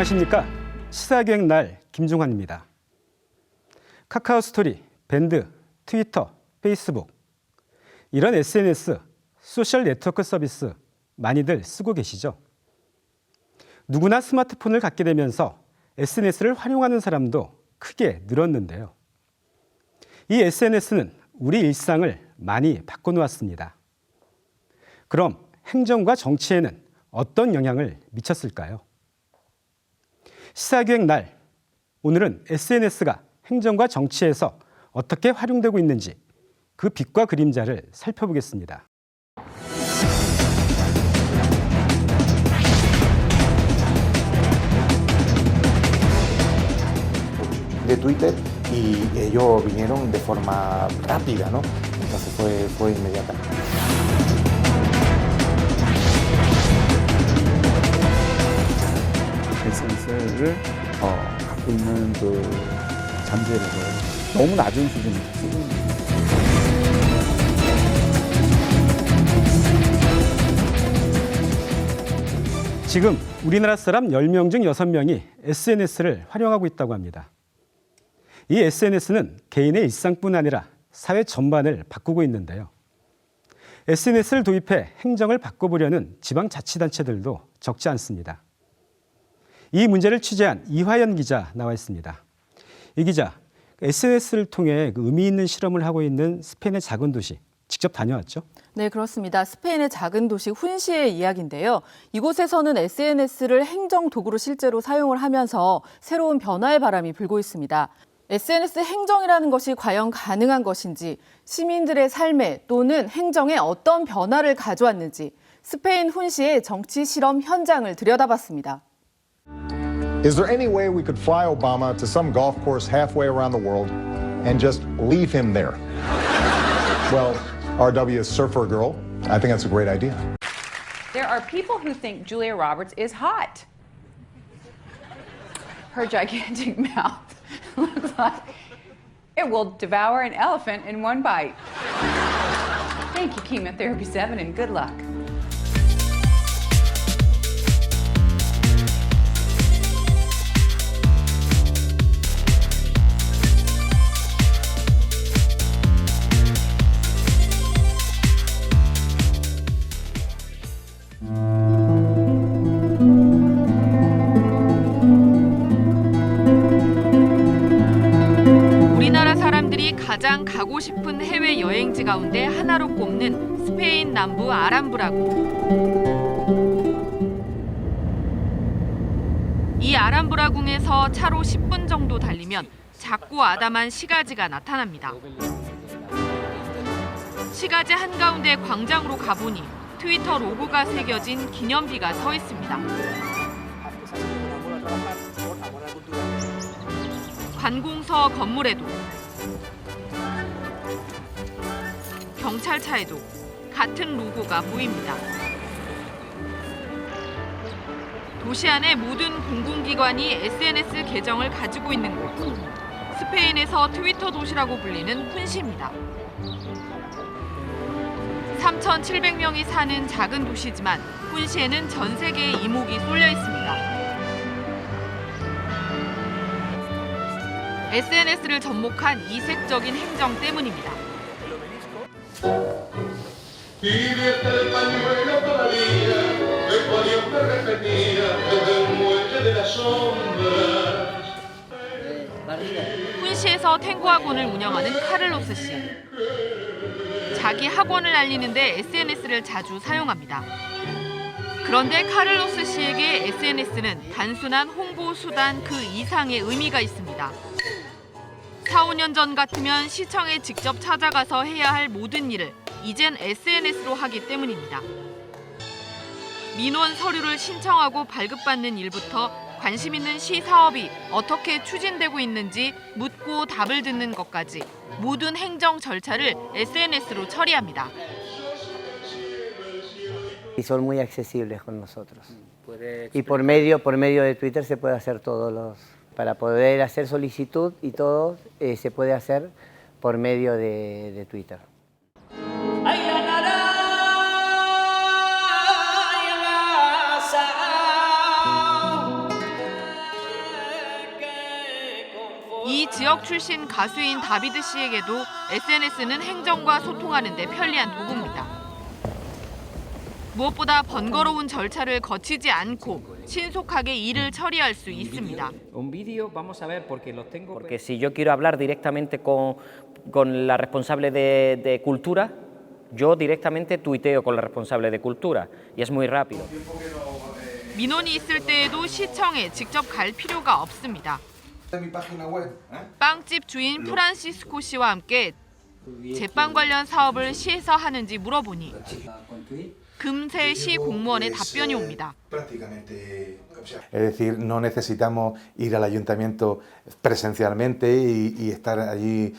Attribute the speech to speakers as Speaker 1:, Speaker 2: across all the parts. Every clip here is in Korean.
Speaker 1: 안녕하십니까. 시사기획 날 김종환입니다. 카카오 스토리, 밴드, 트위터, 페이스북 이런 SNS, 소셜 네트워크 서비스 많이들 쓰고 계시죠? 누구나 스마트폰을 갖게 되면서 SNS를 활용하는 사람도 크게 늘었는데요. 이 SNS는 우리 일상을 많이 바꿔놓았습니다. 그럼 행정과 정치에는 어떤 영향을 미쳤을까요? 시사기획 날, 오늘은 SNS가 행정과 정치에서 어떻게 활용되고 있는지 그 빛과 그림자를 살펴보겠습니다.
Speaker 2: De Twitter y ellos vinieron de forma rápida, ¿no? Entonces fue inmediata.
Speaker 3: SNS를 갖고 있는 그 잠재력을 너무 낮은 수준으로 쓰고 있는 거예요.
Speaker 1: 지금 우리나라 사람 10명 중 6명이 SNS를 활용하고 있다고 합니다. 이 SNS는 개인의 일상뿐 아니라 사회 전반을 바꾸고 있는데요. SNS를 도입해 행정을 바꿔보려는 지방자치단체들도 적지 않습니다. 이 문제를 취재한 이화연 기자 나와 있습니다. 이 기자, SNS를 통해 의미 있는 실험을 하고 있는 스페인의 작은 도시, 직접 다녀왔죠?
Speaker 4: 네, 그렇습니다. 스페인의 작은 도시 훈시의 이야기인데요. 이곳에서는 SNS를 행정 도구로 실제로 사용을 하면서 새로운 변화의 바람이 불고 있습니다. SNS 행정이라는 것이 과연 가능한 것인지, 시민들의 삶에 또는 행정에 어떤 변화를 가져왔는지 스페인 훈시의 정치 실험 현장을 들여다봤습니다.
Speaker 5: Is there any way we could fly Obama to some golf course halfway around the world and just leave him there? Well, RW is surfer girl. I think that's a great idea.
Speaker 6: There are people who think Julia Roberts is hot. Her gigantic mouth looks like it will devour an elephant in one bite. Thank you, Chemotherapy 7, and good luck.
Speaker 4: 우리나라 사람들이 가장 가고 싶은 해외 여행지 가운데 하나로 꼽는 스페인 남부 아람브라궁. 이 아람브라궁에서 차로 10분 정도 달리면 작고 아담한 시가지가 나타납니다. 시가지 한가운데 광장으로 가보니 트위터 로고가 새겨진 기념비가 서 있습니다. 관공서 건물에도 경찰차에도 같은 로고가 보입니다. 도시 안의 모든 공공기관이 SNS 계정을 가지고 있는 곳. 스페인에서 트위터 도시라고 불리는 훈시입니다. 3,700명이 사는 작은 도시지만 훈시에는 전 세계의 이목이 쏠려 있습니다. SNS를 접목한 이색적인 행정 때문입니다. 훈시에서 탱고 학원을 운영하는 카를로스 씨. 자기 학원을 알리는데 SNS를 자주 사용합니다. 그런데 카를로스 씨에게 SNS는 단순한 홍보 수단 그 이상의 의미가 있습니다. 4, 5년 전 같으면 시청에 직접 찾아가서 해야 할 모든 일을 이젠 SNS로 하기 때문입니다. 민원 서류를 신청하고 발급받는 일부터 관심 있는 시 사업이 어떻게 추진되고 있는지 묻고 답을 듣는 것까지 모든 행정 절차를 SNS로 처리합니다.
Speaker 7: Y son muy accesibles con nosotros. Y por medio de Twitter se puede hacer para poder hacer solicitud y todo se puede hacer por medio de Twitter.
Speaker 4: 이 지역 출신 가수인 다비드 씨에게도 SNS는 행정과 소통하는 데 편리한 도구입니다. 무엇보다 번거로운 절차를 거치지 않고 신속하게 일을 처리할 수 있습니다.
Speaker 8: Porque si yo quiero hablar directamente con la responsable de cultura, yo directamente tuiteo con la responsable de cultura y es muy rápido.
Speaker 4: 민원이 있을 때에도 시청에 직접 갈 필요가 없습니다. 빵집 주인 프란시스코 씨와 함께 제빵 관련 사업을 시에서 하는지 물어보니 금세 시 공무원의 답변이 옵니다.
Speaker 2: Es decir, no necesitamos ir al ayuntamiento presencialmente y estar allí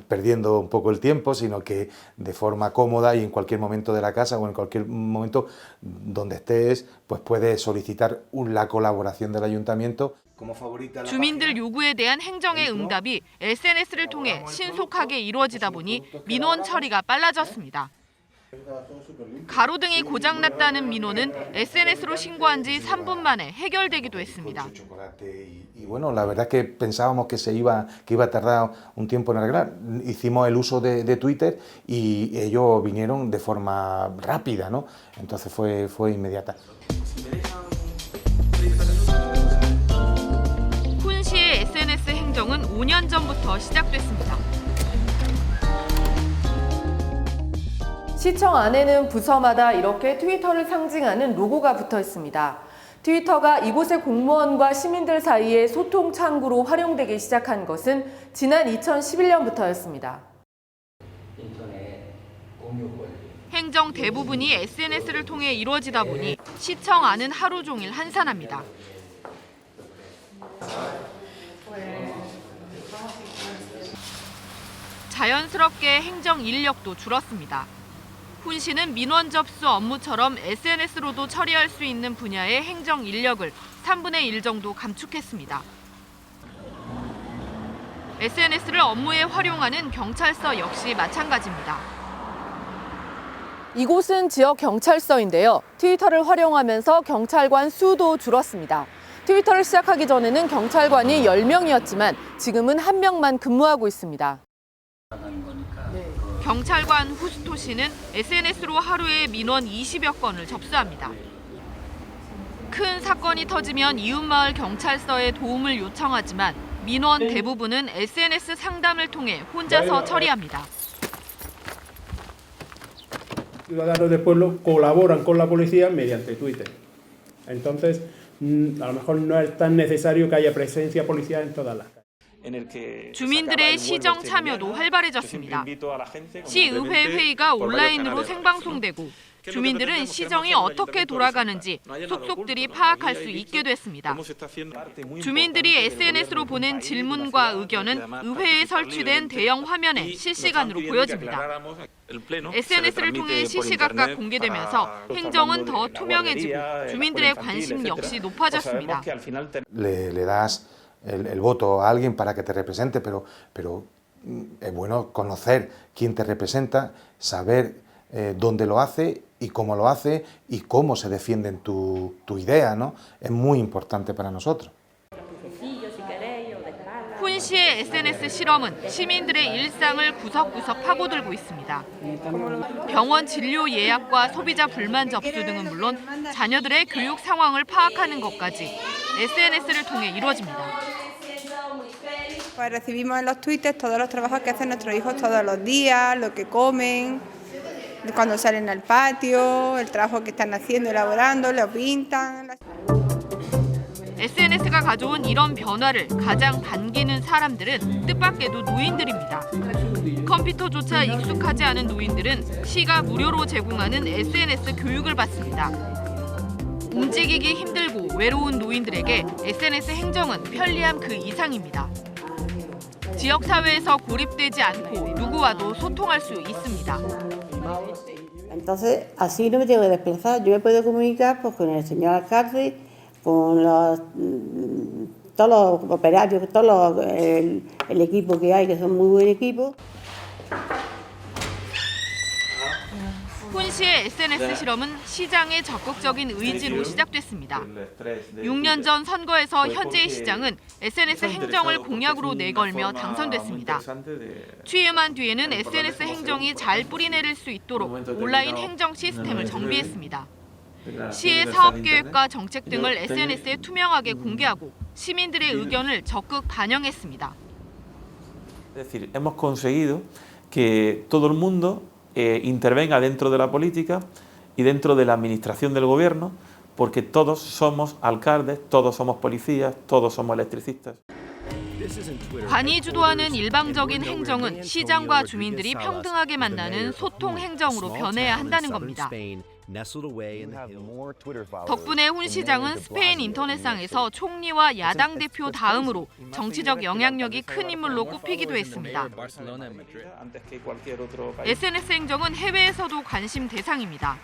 Speaker 2: perdiendo un poco el tiempo, sino que de forma cómoda y en cualquier momento de la casa o en cualquier momento donde estés, pues puedes solicitar la colaboración del ayuntamiento.
Speaker 4: 주민들 요구에 대한 행정의 응답이 SNS를 통해 신속하게 이루어지다 보니 민원 처리가 빨라졌습니다. 가로등이 고장났다는 민원은 SNS로 신고한 지 3분 만에 해결되기도 했습니다.
Speaker 2: Y bueno, la verdad es que pensábamos que iba a tardar un tiempo en arreglar. Hicimos el uso de Twitter y ellos vinieron de forma rápida, ¿no? Entonces fue inmediata.
Speaker 4: 훈시의 SNS 행정은 5년 전부터 시작됐습니다.
Speaker 9: 시청 안에는 부서마다 이렇게 트위터를 상징하는 로고가 붙어 있습니다. 트위터가 이곳의 공무원과 시민들 사이의 소통 창구로 활용되기 시작한 것은 지난 2011년부터였습니다.
Speaker 4: 행정 대부분이 SNS를 통해 이루어지다 보니 시청 안은 하루 종일 한산합니다. 자연스럽게 행정 인력도 줄었습니다. 훈시는 민원 접수 업무처럼 SNS로도 처리할 수 있는 분야의 행정 인력을 3분의 1 정도 감축했습니다. SNS를 업무에 활용하는 경찰서 역시 마찬가지입니다.
Speaker 9: 이곳은 지역 경찰서인데요. 트위터를 활용하면서 경찰관 수도 줄었습니다. 트위터를 시작하기 전에는 경찰관이 10명이었지만 지금은 1명만 근무하고 있습니다.
Speaker 4: 경찰관 후스토 씨는 SNS로 하루에 민원 20여 건을 접수합니다. 큰 사건이 터지면 이웃마을 경찰서에 도움을 요청하지만 민원 대부분은 SNS 상담을 통해 혼자서 처리합니다.
Speaker 10: Ciudadanos del pueblo colaboran con la policía mediante Twitter. Entonces, a lo mejor no es tan necesario que haya presencia policial en todas las calles.
Speaker 4: 주민들의 시정 참여도 활발해졌습니다. 시의회 회의가 온라인으로 생방송되고 주민들은 시정이 어떻게 돌아가는지 속속들이 파악할 수 있게 됐습니다. 주민들이 SNS로 보낸 질문과 의견은 의회에 설치된 대형 화면에 실시간으로 보여집니다. SNS를 통해 실시각각 공개되면서 행정은 더 투명해지고 주민들의 관심 역시 높아졌습니다.
Speaker 2: El voto a alguien para que te represente, pero es bueno conocer quién te representa, saber dónde lo hace y cómo lo hace y cómo se defiende tu idea, ¿no? Es muy importante para nosotros.
Speaker 4: 훈시의 SNS 실험은 시민들의 일상을 구석구석 파고들고 있습니다. 병원 진료 예약과 소비자 불만 접수 등은 물론 자녀들의 교육 상황을 파악하는 것까지 SNS를 통해 이루어집니다.
Speaker 11: Pues recibimos en los twitters todos los trabajos que hacen nuestros hijos todos los días, lo que comen, cuando salen al patio, el trabajo que están haciendo, elaborando, lo pintan.
Speaker 4: SNS가 가져온 이런 변화를 가장 반기는 사람들은 뜻밖에도 노인들입니다. 컴퓨터조차 익숙하지 않은 노인들은 시가 무료로 제공하는 SNS 교육을 받습니다. 움직이기 힘들고 외로운 노인들에게 SNS 행정은 편리함 그 이상입니다. 지역사회에서 고립되지 않고 누구와도 소통할 수 있습니다.
Speaker 12: Entonces, así no me tengo que desplazar. Yo me puedo comunicar pues, con el señor alcalde, con todos los operarios, el equipo que hay, que son muy buen equipo.
Speaker 4: 훈 씨의 SNS 실험은 시장의 적극적인 의지로 시작됐습니다. 6년 전 선거에서 현재의 시장은 SNS 행정을 공약으로 내걸며 당선됐습니다. 취임한 뒤에는 SNS 행정이 잘 뿌리내릴 수 있도록 온라인 행정 시스템을 정비했습니다. 시의 사업계획과 정책 등을 SNS에 투명하게 공개하고 시민들의 의견을 적극 반영했습니다.
Speaker 13: Es decir, hemos conseguido que todo el mundo intervenga dentro de la política y dentro de la administración del gobierno, porque todos somos alcaldes, todos somos policías, todos somos electricistas.
Speaker 4: 관이 주도하는 일방적인 행정은 시장과 주민들이 평등하게 만나는 소통 행정으로 변해야 한다는 겁니다. 덕분에 훈 시장은 스페인 인터넷상에서 총리와 야당 대표 다음으로 정치적 영향력이 큰 인물로 꼽히기도 했습니다. SNS 행정은 해외에서도 관심 대상입니다.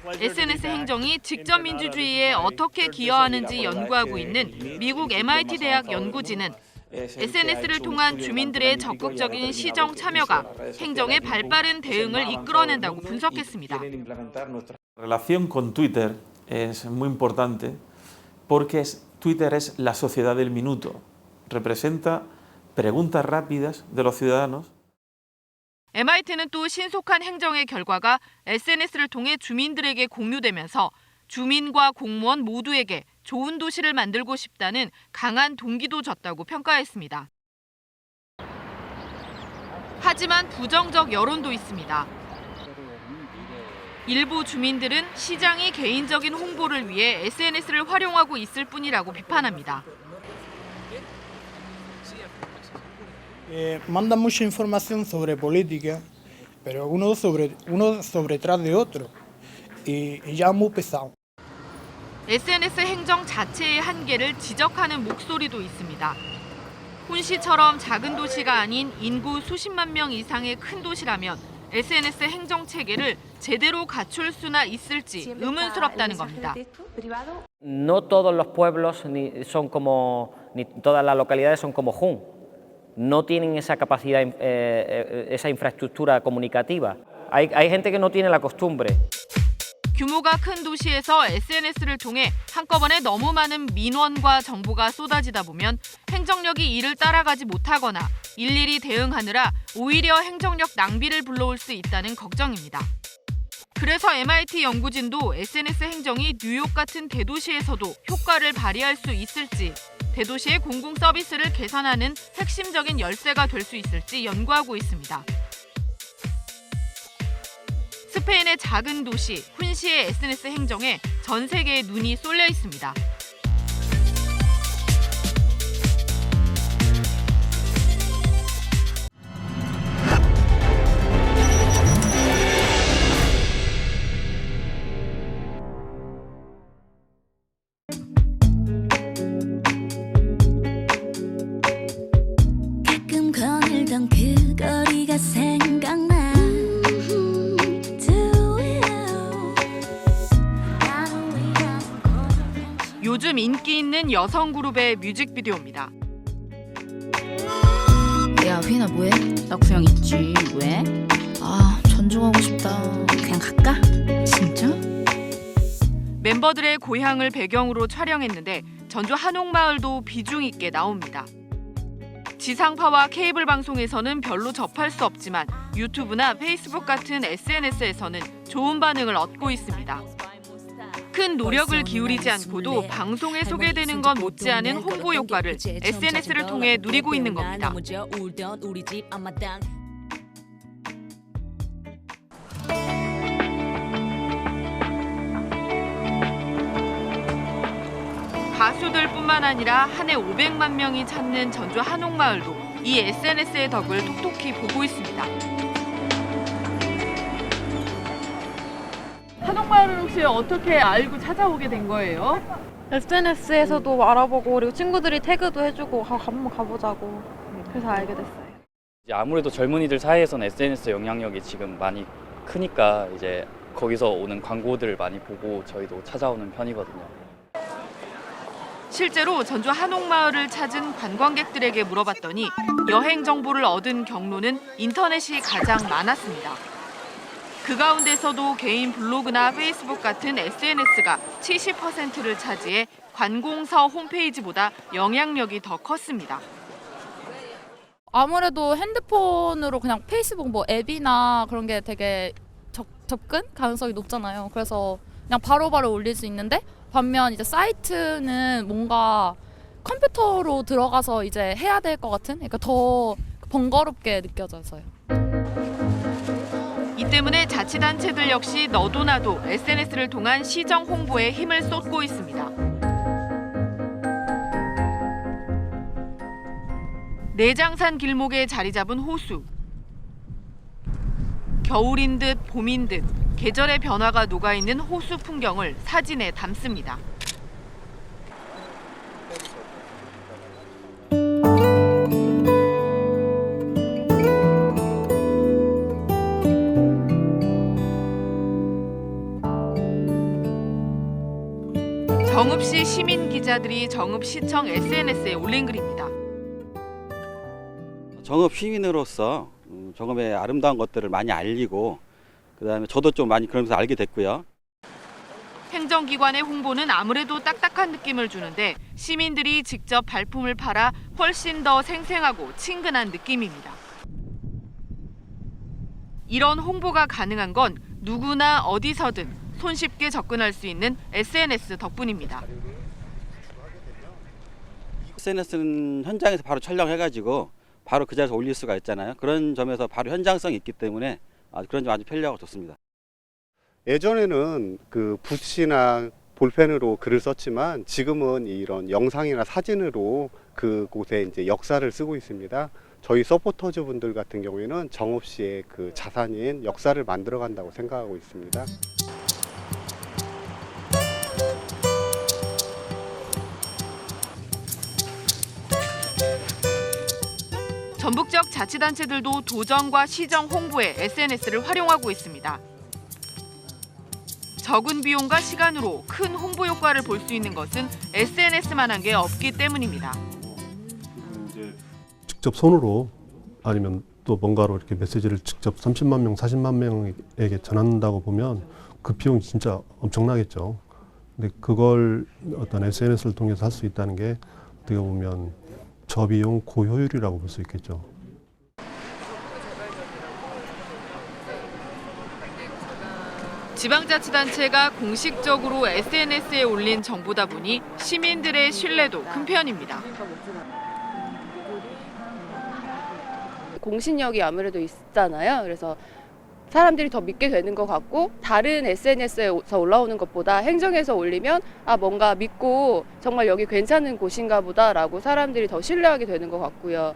Speaker 4: SNS 행정이 직접 민주주의에 어떻게 기여하는지 연구하고 있는 미국 MIT 대학 연구진은 SNS를 통한 주민들의 적극적인 시정 참여가 행정의 발빠른 대응을 이끌어낸다고 분석했습니다.
Speaker 13: La relación con Twitter es muy importante porque Twitter es la sociedad del minuto. Representa preguntas rápidas de los ciudadanos.
Speaker 4: MIT는 또 신속한 행정의 결과가 SNS를 통해 주민들에게 공유되면서 주민과 공무원 모두에게 좋은 도시를 만들고 싶다는 강한 동기도 줬다고 평가했습니다. 하지만 부정적 여론도 있습니다. 일부 주민들은 시장이 개인적인 홍보를 위해 SNS를 활용하고 있을 뿐이라고 비판합니다.
Speaker 10: Mandan mucha información sobre política, pero uno sobre tras de otro, y ya muy pesado.
Speaker 4: SNS 행정 자체의 한계를 지적하는 목소리도 있습니다. 훈 씨처럼 작은 도시가 아닌 인구 수십만 명 이상의 큰 도시라면 SNS 행정 체계를 제대로 갖출 수나 있을지 의문스럽다는 겁니다.
Speaker 8: No todos los pueblos ni todas las localidades son como Hun. No tienen esa capacidad, esa infraestructura comunicativa. Hay gente que no tiene la costumbre.
Speaker 4: 규모가 큰 도시에서 SNS를 통해 한꺼번에 너무 많은 민원과 정보가 쏟아지다 보면 행정력이 이를 따라가지 못하거나 일일이 대응하느라 오히려 행정력 낭비를 불러올 수 있다는 걱정입니다. 그래서 MIT 연구진도 SNS 행정이 뉴욕 같은 대도시에서도 효과를 발휘할 수 있을지, 대도시의 공공 서비스를 개선하는 핵심적인 열쇠가 될 수 있을지 연구하고 있습니다. 스페인의 작은 도시 훈시의 SNS 행정에 전 세계의 눈이 쏠려 있습니다.
Speaker 14: 가끔 거닐던 그 거리가 생각나.
Speaker 4: 요즘 인기 있는 여성 그룹의 뮤직비디오입니다.
Speaker 15: 야, 휘나 뭐해? 나 구경 있지. 왜? 아, 전주가고 싶다. 그냥 갈까? 진짜?
Speaker 4: 멤버들의 고향을 배경으로 촬영했는데 전주 한옥마을도 비중 있게 나옵니다. 지상파와 케이블 방송에서는 별로 접할 수 없지만 유튜브나 페이스북 같은 SNS에서는 좋은 반응을 얻고 있습니다. 큰 노력을 기울이지 않고도 방송에 소개되는 건 못지않은 홍보 효과를 SNS를 통해 누리고 있는 겁니다. 가수들뿐만 아니라 한 해 500만 명이 찾는 전주 한옥마을도 이 SNS의 덕을 톡톡히 보고 있습니다. 한옥마을을 혹시 어떻게 알고 찾아오게 된 거예요?
Speaker 16: SNS에서도 알아보고 그리고 친구들이 태그도 해주고 한번 가보자고 그래서 알게 됐어요.
Speaker 17: 이제 아무래도 젊은이들 사이에서는 SNS 영향력이 지금 많이 크니까 이제 거기서 오는 광고들을 많이 보고 저희도 찾아오는 편이거든요.
Speaker 4: 실제로 전주 한옥마을을 찾은 관광객들에게 물어봤더니 여행 정보를 얻은 경로는 인터넷이 가장 많았습니다. 그 가운데서도 개인 블로그나 페이스북 같은 SNS가 70%를 차지해 관공서 홈페이지보다 영향력이 더 컸습니다.
Speaker 15: 아무래도 핸드폰으로 그냥 페이스북 뭐 앱이나 그런 게 되게 접근 가능성이 높잖아요. 그래서 그냥 바로바로 올릴 수 있는데 반면 이제 사이트는 뭔가 컴퓨터로 들어가서 이제 해야 될 것 같은, 그러니까 더 번거롭게 느껴져서요.
Speaker 4: 이 때문에 자치단체들 역시 너도 나도 SNS를 통한 시정 홍보에 힘을 쏟고 있습니다. 내장산 길목에 자리 잡은 호수. 겨울인 듯 봄인 듯 계절의 변화가 녹아있는 호수 풍경을 사진에 담습니다. 정읍시 시민 기자들이 정읍시청 SNS에 올린 글입니다.
Speaker 18: 정읍 시민으로서 정읍의 아름다운 것들을 많이 알리고 그다음에 저도 좀 많이 그러면서 알게 됐고요.
Speaker 4: 행정기관의 홍보는 아무래도 딱딱한 느낌을 주는데 시민들이 직접 발품을 팔아 훨씬 더 생생하고 친근한 느낌입니다. 이런 홍보가 가능한 건 누구나 어디서든 손쉽게 접근할 수 있는 SNS 덕분입니다.
Speaker 18: SNS는 현장에서 바로 촬영해가지고 바로 그 자리에서 올릴 수가 있잖아요. 그런 점에서 바로 현장성이 있기 때문에 그런 점 아주 편리하고 좋습니다.
Speaker 19: 예전에는 그 붓이나 볼펜으로 글을 썼지만 지금은 이런 영상이나 사진으로 그곳에 이제 역사를 쓰고 있습니다. 저희 서포터즈 분들 같은 경우에는 정읍시의 그 자산인 역사를 만들어 간다고 생각하고 있습니다.
Speaker 4: 전북적 자치단체들도 도정과 시정 홍보에 SNS를 활용하고 있습니다. 적은 비용과 시간으로 큰 홍보 효과를 볼 수 있는 것은 SNS만한 게 없기 때문입니다.
Speaker 20: 직접 손으로 아니면 또 뭔가로 이렇게 메시지를 직접 30만 명, 40만 명에게 전한다고 보면 그 비용이 진짜 엄청나겠죠. 근데 그걸 어떤 SNS를 통해서 할 수 있다는 게 어떻게 보면 저비용 고효율이라고 볼 수 있겠죠.
Speaker 4: 지방자치단체가 공식적으로 SNS에 올린 정보다 보니 시민들의 신뢰도 큰 편입니다.
Speaker 21: 공신력이 아무래도 있잖아요. 그래서 사람들이 더 믿게 되는 것 같고 다른 SNS에서 올라오는 것보다 행정에서 올리면 뭔가 믿고 정말 여기 괜찮은 곳인가 보다라고 사람들이 더 신뢰하게 되는 것 같고요.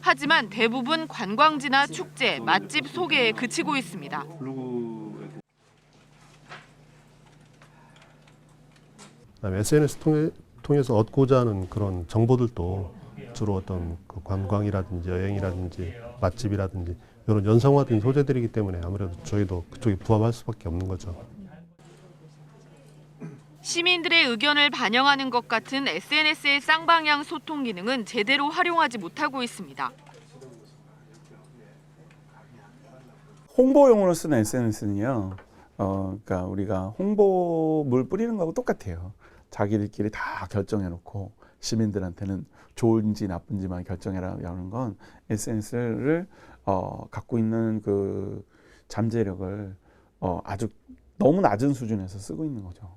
Speaker 4: 하지만 대부분 관광지나 축제, 맛집 소개에 그치고 있습니다.
Speaker 20: 그다음에 SNS 통해서 얻고자 하는 그런 정보들도 주로 어떤 그 관광이라든지 여행이라든지 맛집이라든지 이런 연상화된 소재들이기 때문에 아무래도 저희도 그쪽에 부합할 수밖에 없는 거죠.
Speaker 4: 시민들의 의견을 반영하는 것 같은 SNS의 쌍방향 소통 기능은 제대로 활용하지 못하고 있습니다.
Speaker 3: 홍보용으로 쓰는 SNS는요, 그러니까 우리가 홍보물 뿌리는 거하고 똑같아요. 자기들끼리 다 결정해놓고 시민들한테는 좋은지 나쁜지만 결정해라라는 건 SNS를 갖고 있는 그 잠재력을 아주 너무 낮은 수준에서 쓰고 있는 거죠.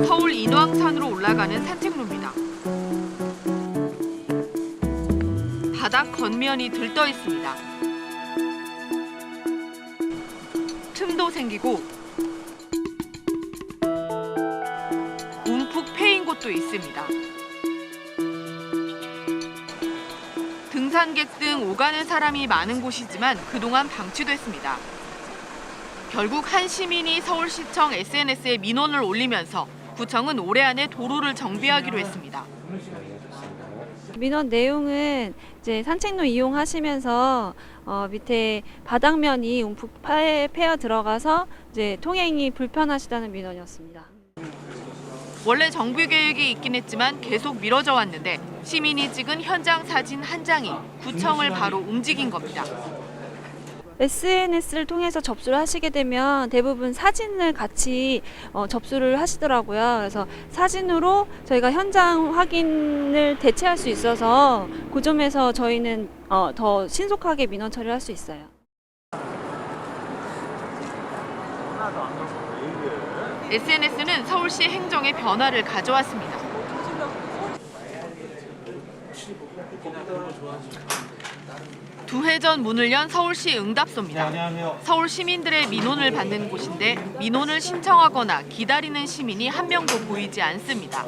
Speaker 4: 서울 인왕산으로 올라가는 산책로입니다. 바닥 겉면이 들떠 있습니다. 틈도 생기고 움푹 패인 곳도 있습니다. 등산객 등 오가는 사람이 많은 곳이지만 그동안 방치됐습니다. 결국 한 시민이 서울시청 SNS에 민원을 올리면서 구청은 올해 안에 도로를 정비하기로 했습니다.
Speaker 16: 민원 내용은 이제 산책로 이용하시면서 밑에 바닥면이 움푹 패여 들어가서 이제 통행이 불편하시다는 민원이었습니다.
Speaker 4: 원래 정비 계획이 있긴 했지만 계속 미뤄져 왔는데 시민이 찍은 현장 사진 한 장이 구청을 바로 움직인 겁니다.
Speaker 16: SNS를 통해서 접수를 하시게 되면 대부분 사진을 같이 접수를 하시더라고요. 그래서 사진으로 저희가 현장 확인을 대체할 수 있어서 그 점에서 저희는 더 신속하게 민원 처리를 할 수 있어요.
Speaker 4: SNS는 서울시 행정의 변화를 가져왔습니다. 두 해 전 문을 연 서울시 응답소입니다. 서울 시민들의 민원을 받는 곳인데 민원을 신청하거나 기다리는 시민이 한 명도 보이지 않습니다.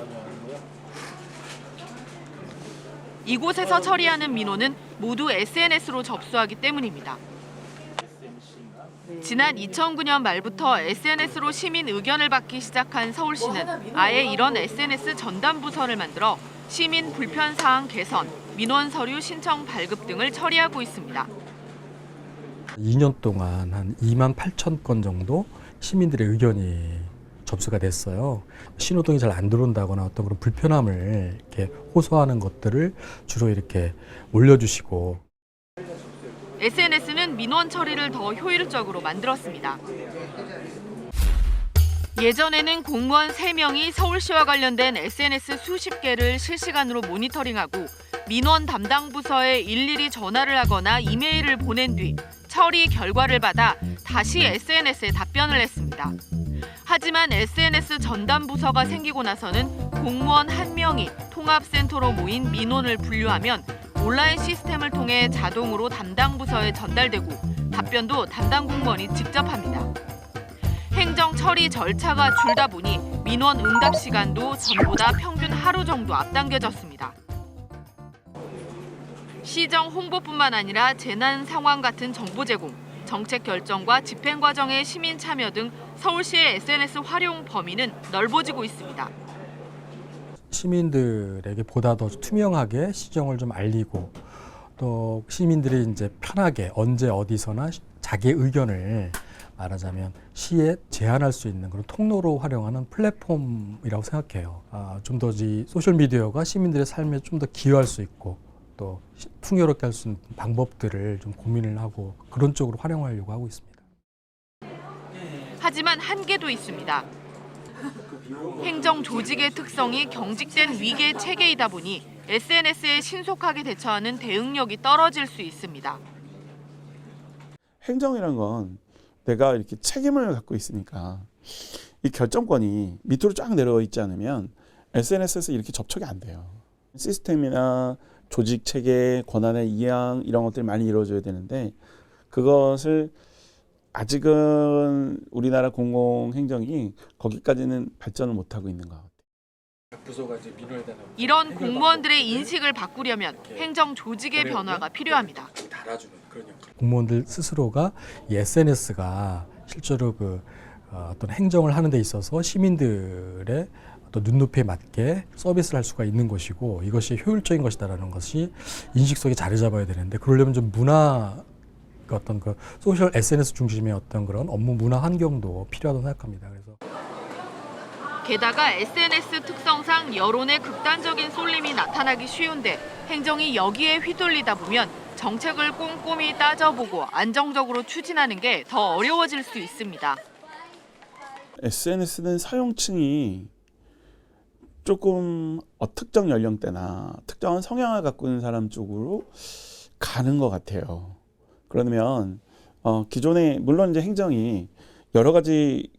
Speaker 4: 이곳에서 처리하는 민원은 모두 SNS로 접수하기 때문입니다. 지난 2009년 말부터 SNS로 시민 의견을 받기 시작한 서울시는 아예 이런 SNS 전담 부서를 만들어 시민 불편 사항 개선, 민원 서류 신청 발급 등을 처리하고 있습니다.
Speaker 1: 2년 동안 한 2만 8천 건 정도 시민들의 의견이 접수가 됐어요. 신호등이 잘 안 들어온다거나 어떤 그런 불편함을 이렇게 호소하는 것들을 주로 이렇게 올려주시고.
Speaker 4: SNS는 민원 처리를 더 효율적으로 만들었습니다. 예전에는 공무원 3명이 서울시와 관련된 SNS 수십 개를 실시간으로 모니터링하고 민원 담당 부서에 일일이 전화를 하거나 이메일을 보낸 뒤 처리 결과를 받아 다시 SNS에 답변을 했습니다. 하지만 SNS 전담 부서가 생기고 나서는 공무원 1명이 통합센터로 모인 민원을 분류하면 온라인 시스템을 통해 자동으로 담당 부서에 전달되고 답변도 담당 공무원이 직접 합니다. 행정 처리 절차가 줄다 보니 민원 응답 시간도 전보다 평균 하루 정도 앞당겨졌습니다. 시정 홍보뿐만 아니라 재난 상황 같은 정보 제공, 정책 결정과 집행 과정의 시민 참여 등 서울시의 SNS 활용 범위는 넓어지고 있습니다.
Speaker 1: 시민들에게 보다 더 투명하게 시정을 좀 알리고 또 시민들이 이제 편하게 언제 어디서나 자기의 의견을 말하자면 시에 제안할 수 있는 그런 통로로 활용하는 플랫폼이라고 생각해요. 좀 더 소셜미디어가 시민들의 삶에 좀 더 기여할 수 있고 또 풍요롭게 할 수 있는 방법들을 좀 고민을 하고 그런 쪽으로 활용하려고 하고 있습니다.
Speaker 4: 하지만 한계도 있습니다. 행정 조직의 특성이 경직된 위계 체계이다 보니 SNS에 신속하게 대처하는 대응력이 떨어질 수 있습니다.
Speaker 3: 행정이란 건 내가 이렇게 책임을 갖고 있으니까 이 결정권이 밑으로 쫙 내려와 있지 않으면 SNS에서 이렇게 접촉이 안 돼요. 시스템이나 조직 체계, 권한의 이양 이런 것들이 많이 이루어져야 되는데 그것을 아직은 우리나라 공공행정이 거기까지는 발전을 못하고 있는 것 같아요.
Speaker 4: 이런 공무원들의 인식을 바꾸려면 행정 조직의 변화가 필요합니다.
Speaker 1: 공무원들 스스로가 이 SNS가 실제로 어떤 행정을 하는 데 있어서 시민들의 어떤 눈높이에 맞게 서비스를 할 수가 있는 것이고 이것이 효율적인 것이다라는 것이 인식 속에 자리 잡아야 되는데 그러려면 좀 문화 어떤 소셜 SNS 중심의 어떤 그런 업무 문화 환경도 필요하다고 생각합니다. 그래서
Speaker 4: 게다가 SNS 특성상 여론의 극단적인 쏠림이 나타나기 쉬운데 행정이 여기에 휘둘리다 보면 정책을 꼼꼼히 따져보고 안정적으로 추진하는 게 더 어려워질 수 있습니다.
Speaker 3: SNS는 사용층이 조금 특정 연령대나 특정한 성향을 갖고 있는 사람 쪽으로 가는 것 같아요. 그러면 기존에 물론 이제 행정이 여러 가지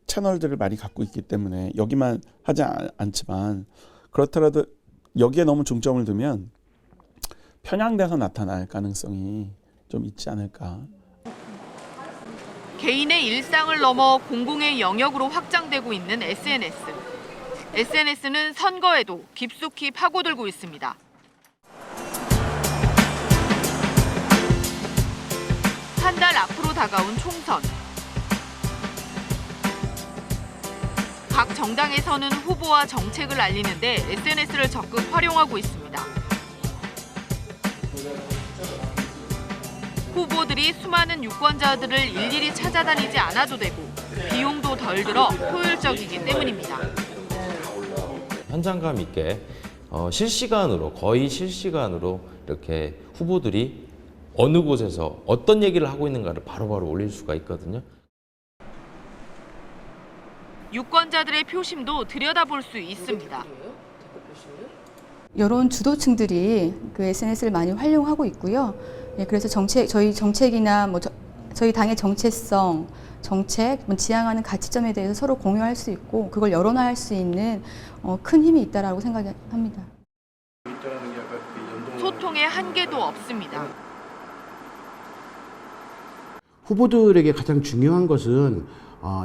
Speaker 3: 채널들을 많이 갖고 있기 때문에 여기만 하지 않지만 그렇더라도 여기에 너무 중점을 두면 편향돼서 나타날 가능성이 좀 있지 않을까.
Speaker 4: 개인의 일상을 넘어 공공의 영역으로 확장되고 있는 SNS. SNS는 선거에도 깊숙이 파고들고 있습니다. 한 달 앞으로 다가온 총선. 각 정당에서는 후보와 정책을 알리는데 SNS를 적극 활용하고 있습니다. 후보들이 수많은 유권자들을 일일이 찾아다니지 않아도 되고 비용도 덜 들어 효율적이기 때문입니다.
Speaker 5: 현장감 있게 실시간으로, 거의 실시간으로 이렇게 후보들이 어느 곳에서 어떤 얘기를 하고 있는가를 바로바로 올릴 수가 있거든요.
Speaker 4: 유권자들의 표심도 들여다볼 수 있습니다.
Speaker 22: 여론 주도층들이 그 SNS를 많이 활용하고 있고요. 예, 그래서 저희 정책이나 저희 당의 정체성, 정책, 지향하는 가치점에 대해서 서로 공유할 수 있고 그걸 여론화할 수 있는 큰 힘이 있다라고 생각합니다.
Speaker 4: 소통의 한계도 없습니다.
Speaker 23: 후보들에게 가장 중요한 것은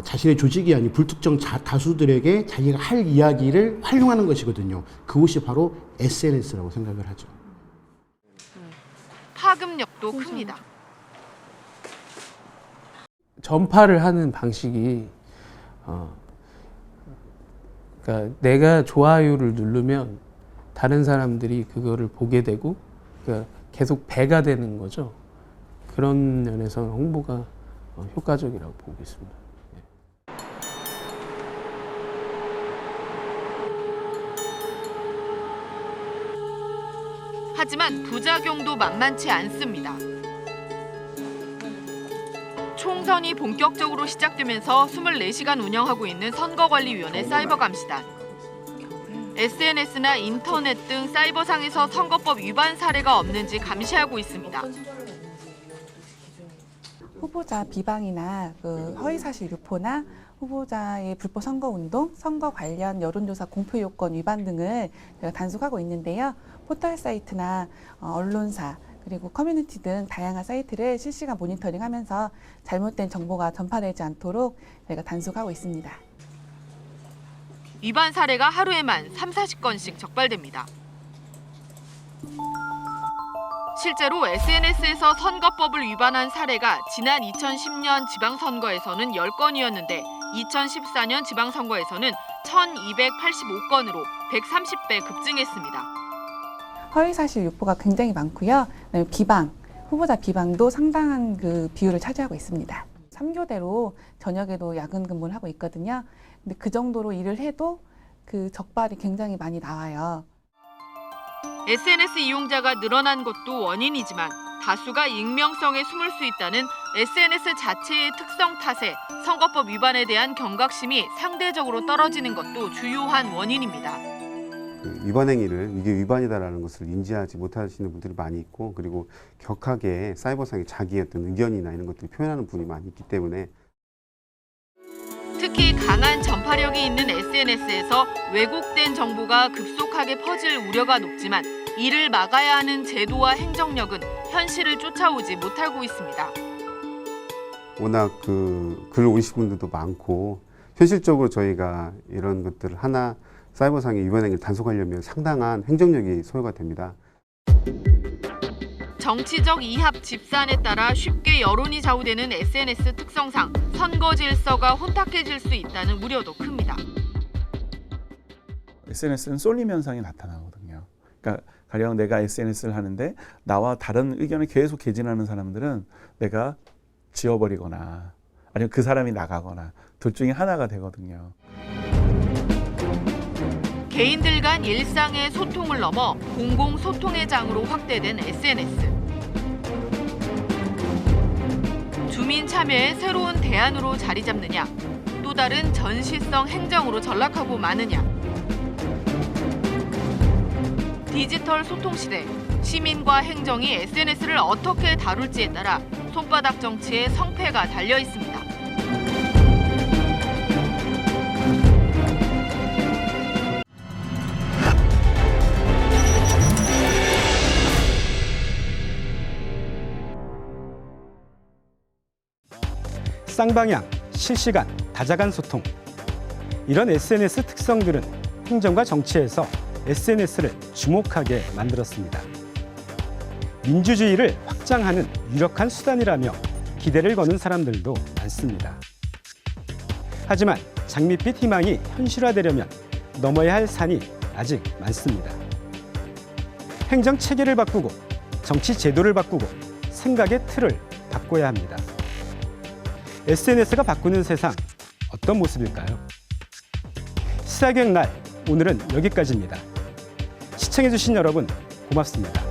Speaker 23: 자신의 조직이 아닌 불특정 다수들에게 자기가 할 이야기를 활용하는 것이거든요. 그것이 바로 SNS라고 생각을 하죠.
Speaker 4: 파급력도 큽니다.
Speaker 24: 전파를 하는 방식이 그러니까 내가 좋아요를 누르면 다른 사람들이 그거를 보게 되고 그러니까 계속 배가 되는 거죠. 그런 면에서 홍보가 효과적이라고 보고 있습니다.
Speaker 4: 하지만 부작용도 만만치 않습니다. 총선이 본격적으로 시작되면서 24시간 운영하고 있는 선거관리위원회 사이버감시단. SNS나 인터넷 등 사이버상에서 선거법 위반 사례가 없는지 감시하고 있습니다.
Speaker 25: 후보자 비방이나 허위사실 유포나 후보자의 불법 선거운동, 선거 관련 여론조사 공표 요건 위반 등을 저희가 단속하고 있는데요. 포털 사이트나 언론사 그리고 커뮤니티 등 다양한 사이트를 실시간 모니터링하면서 잘못된 정보가 전파되지 않도록 저희가 단속하고 있습니다.
Speaker 4: 위반 사례가 하루에만 30-40건씩 적발됩니다. 실제로 SNS에서 선거법을 위반한 사례가 지난 2010년 지방선거에서는 10건이었는데 2014년 지방선거에서는 1285건으로 130배 급증했습니다.
Speaker 25: 허위사실 유포가 굉장히 많고요. 그다음에 비방, 후보자 비방도 상당한 그 비율을 차지하고 있습니다. 3교대로 저녁에도 야근 근무를 하고 있거든요. 근데 그 정도로 일을 해도 그 적발이 굉장히 많이 나와요.
Speaker 4: SNS 이용자가 늘어난 것도 원인이지만 다수가 익명성에 숨을 수 있다는 SNS 자체의 특성 탓에 선거법 위반에 대한 경각심이 상대적으로 떨어지는 것도 주요한 원인입니다.
Speaker 26: 위반 행위를 이게 위반이다라는 것을 인지하지 못하시는 분들이 많이 있고 그리고 격하게 사이버상에 자기의 어떤 의견이나 이런 것들을 표현하는 분이 많이 있기 때문에
Speaker 4: 특히 강한 전파력이 있는 SNS에서 왜곡된 정보가 급속하게 퍼질 우려가 높지만 이를 막아야 하는 제도와 행정력은 현실을 쫓아오지 못하고 있습니다.
Speaker 26: 워낙 글 올리신 분들도 많고 현실적으로 저희가 이런 것들을 하나 사이버상의 위반 행위를 단속하려면 상당한 행정력이 소요가 됩니다.
Speaker 4: 정치적 이합 집산에 따라 쉽게 여론이 좌우되는 SNS 특성상 선거 질서가 혼탁해질 수 있다는 우려도 큽니다.
Speaker 3: SNS는 쏠림 현상이 나타나거든요. 그러니까 가령 내가 SNS를 하는데 나와 다른 의견을 계속 개진하는 사람들은 내가 지워버리거나 아니면 그 사람이 나가거나 둘 중에 하나가 되거든요.
Speaker 4: 개인들 간 일상의 소통을 넘어 공공소통의 장으로 확대된 SNS. 주민 참여의 새로운 대안으로 자리 잡느냐, 또 다른 전시성 행정으로 전락하고 마느냐. 디지털 소통 시대, 시민과 행정이 SNS를 어떻게 다룰지에 따라 손바닥 정치의 성패가 달려 있습니다.
Speaker 27: 쌍방향, 실시간, 다자간 소통. 이런 SNS 특성들은 행정과 정치에서 SNS를 주목하게 만들었습니다. 민주주의를 확장하는 유력한 수단이라며 기대를 거는 사람들도 많습니다. 하지만 장밋빛 희망이 현실화되려면 넘어야 할 산이 아직 많습니다. 행정 체계를 바꾸고 정치 제도를 바꾸고 생각의 틀을 바꿔야 합니다. SNS가 바꾸는 세상, 어떤 모습일까요? 시사교육 날, 오늘은 여기까지입니다. 시청해주신 여러분 고맙습니다.